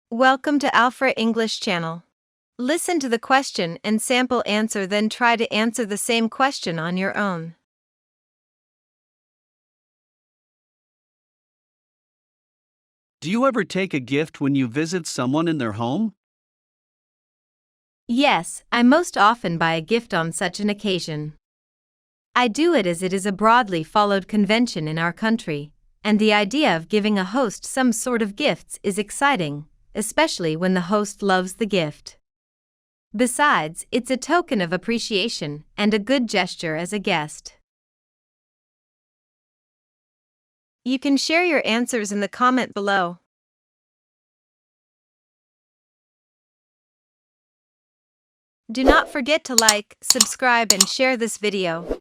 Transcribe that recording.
Welcome to Alfra English channel. Listen to the question and sample answer, then try to answer the same question on your own. Do you ever take a gift when you visit someone in their home? Yes, I most often buy a gift on such an occasion. I do it as it is a broadly followed convention in our country, and the idea of giving a host some sort of gifts is exciting, especially when the host loves the gift. Besides, it's a token of appreciation and a good gesture as a guest. You can share your answers in the comment below. Do not forget to like, subscribe and share this video.